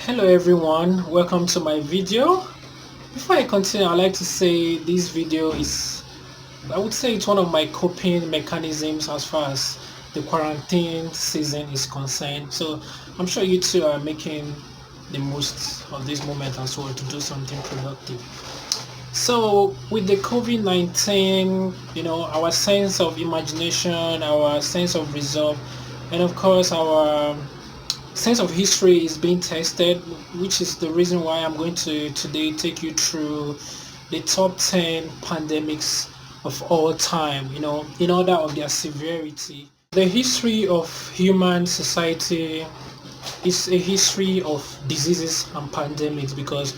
Hello everyone, welcome to my video. Before I continue, I'd like to say this video is, I would say it's one of my coping mechanisms as far as the quarantine season is concerned. So I'm sure you two are making the most of this moment as well to do something productive. So with the COVID-19, our sense of imagination, our sense of resolve, and of course our sense of history is being tested, which is the reason why I'm going to today take you through the top 10 pandemics of all time, in order of their severity. The history of human society is a history of diseases and pandemics because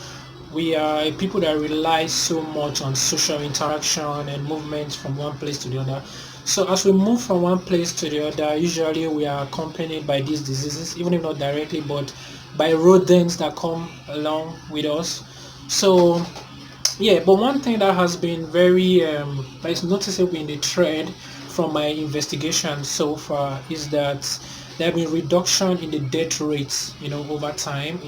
we are a people that rely so much on social interaction and movement from one place to the other. So as we move from one place to the other, usually we are accompanied by these diseases, even if not directly, but by rodents that come along with us. So yeah, but one thing that has been very that is noticeable in the trend from my investigation so far is that there have been reduction in the death rates, over time,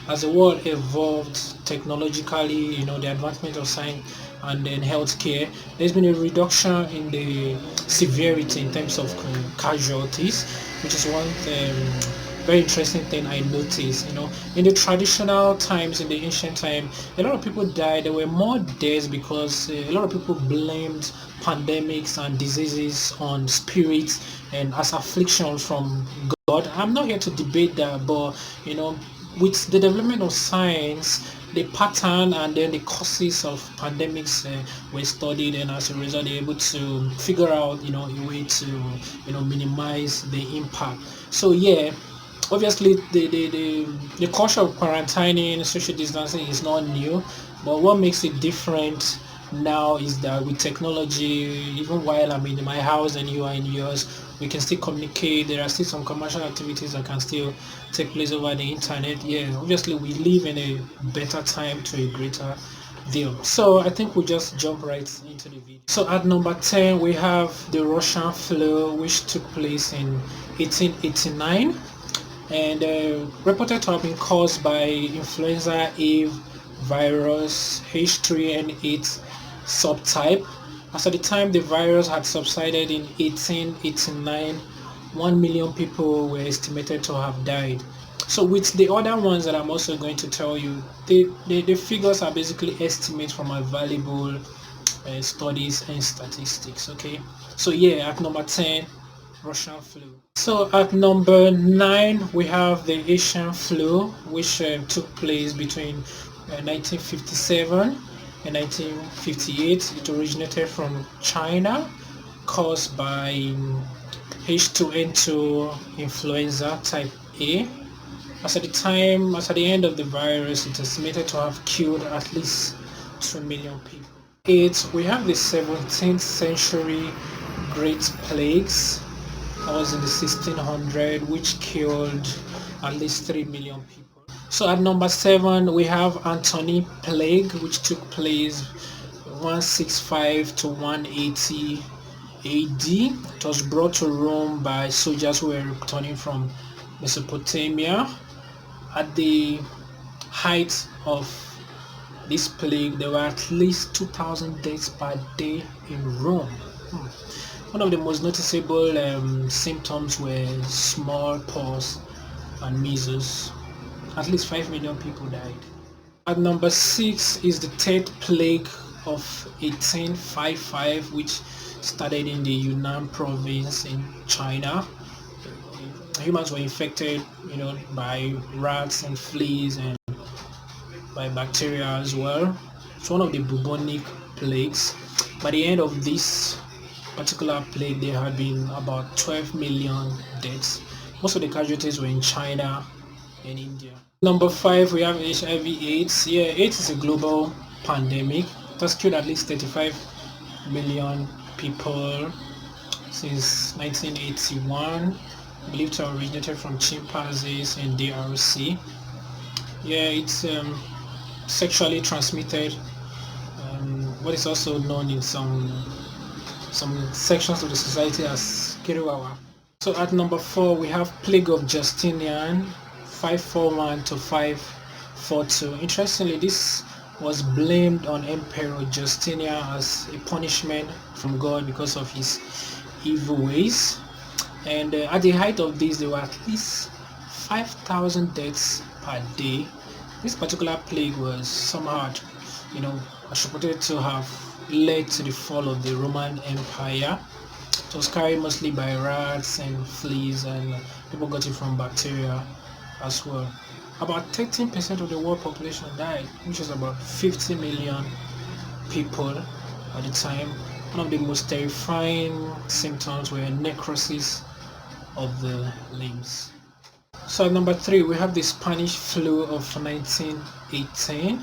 as the world evolved technologically, the advancement of science and then healthcare. There's been a reduction in the severity in terms of casualties, which is one very interesting thing I noticed. In the traditional times, in the ancient time, a lot of people died. There were more deaths because a lot of people blamed pandemics and diseases on spirits and as afflictions from God. I'm not here to debate that, but with the development of science, the pattern and then the causes of pandemics were studied, and as a result, they're able to figure out, a way to, minimize the impact. So yeah, obviously the culture of quarantining, social distancing is not new, but what makes it different now is that with technology, even while I'm in my house and you are in yours, we can still communicate. There are still some commercial activities that can still take place over the internet. Yeah, obviously we live in a better time to a greater deal. So I think we'll just jump right into the video. So at number 10 we have the Russian flu, which took place in 1889 and reported to have been caused by influenza A virus H3N8 subtype. As at the time the virus had subsided in 1889, 1 million people were estimated to have died. So with the other ones that I'm also going to tell you, the figures are basically estimates from available studies and statistics. Okay, so yeah, at number 10, Russian flu. So at number 9 we have the Asian flu, which took place between 1957 and 1958. It originated from China, caused by H2N2 influenza type A. As at the end of the virus, it is estimated to have killed at least 2 million people. 8. We have the 17th century Great Plagues. That was in the 1600, which killed at least 3 million people. So at number 7 we have Anthony Plague, which took place 165 to 180 AD. It was brought to Rome by soldiers who were returning from Mesopotamia. At the height of this plague, there were at least 2,000 deaths per day in Rome. One of the most noticeable symptoms were smallpox and measles. At least 5 million people died. At number 6 is the third plague of 1855, which started in the Yunnan province in China. Humans were infected, by rats and fleas and by bacteria as well. It's one of the bubonic plagues. By the end of this particular plague, there had been about 12 million deaths. Most of the casualties were in China and India. Number 5 we have HIV/AIDS. Yeah, AIDS is a global pandemic. It has killed at least 35 million people since 1981. Believed to have originated from chimpanzees in DRC. Yeah, it's sexually transmitted. What is also known in some sections of the society as Kiriwawa. So at number 4 we have Plague of Justinian 541 to 542. Interestingly, this was blamed on Emperor Justinian as a punishment from God because of his evil ways. And at the height of this, there were at least 5,000 deaths per day. This particular plague was somehow, attributed to have led to the fall of the Roman Empire. It was carried mostly by rats and fleas, and people got it from bacteria as well. About 13% of the world population died, which is about 50 million people at the time. One of the most terrifying symptoms were necrosis of the limbs. So at number 3, we have the Spanish flu of 1918,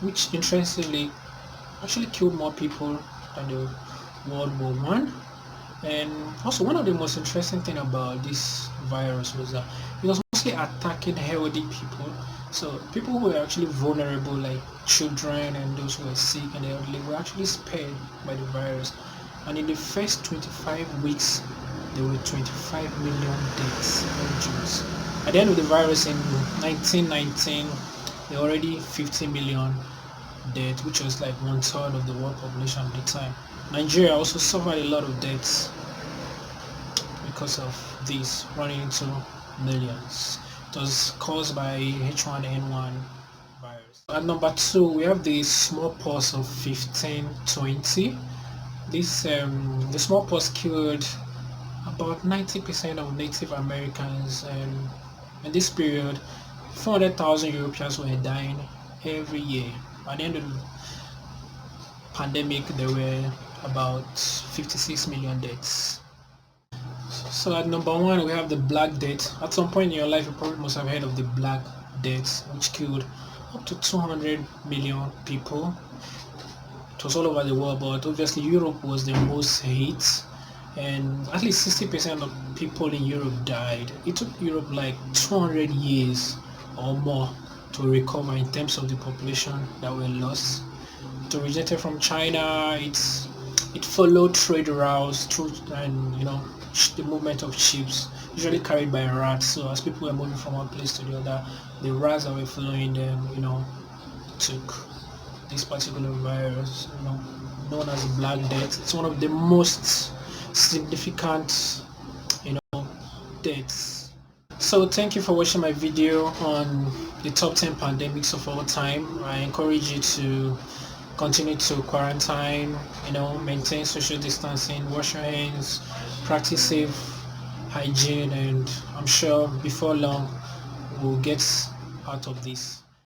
which interestingly actually killed more people than the World War One. And also, one of the most interesting thing about this virus was that it was mostly attacking healthy people. So people who were actually vulnerable, like children and those who were sick and elderly, were actually spared by the virus. And in the first 25 weeks, there were 25 million deaths in Jews. At the end of the virus in 1919, there were already 50 million dead, which was like 1/3 of the world population at the time. Nigeria also suffered a lot of deaths because of this, running into millions. It was caused by H1N1 virus. At number 2, we have the smallpox of 1520. The smallpox killed about 90% of Native Americans, and in this period, 400,000 Europeans were dying every year. At the end of the pandemic, there were about 56 million deaths. So at number 1, we have the Black Death. At some point in your life, you probably must have heard of the Black Death, which killed up to 200 million people. It was all over the world, but obviously Europe was the most hit, and at least 60% of people in Europe died. It took Europe like 200 years or more to recover in terms of the population that were lost. It originated from China. It followed trade routes through, and the movement of ships, usually carried by rats. So as people were moving from one place to the other, the rats that were following them, took this particular virus, known as the Black Death. It's one of the most significant, deaths. So thank you for watching my video on the top 10 pandemics of all time. I encourage you to continue to quarantine, maintain social distancing, wash your hands, practice safe hygiene, and I'm sure before long we'll get out of this.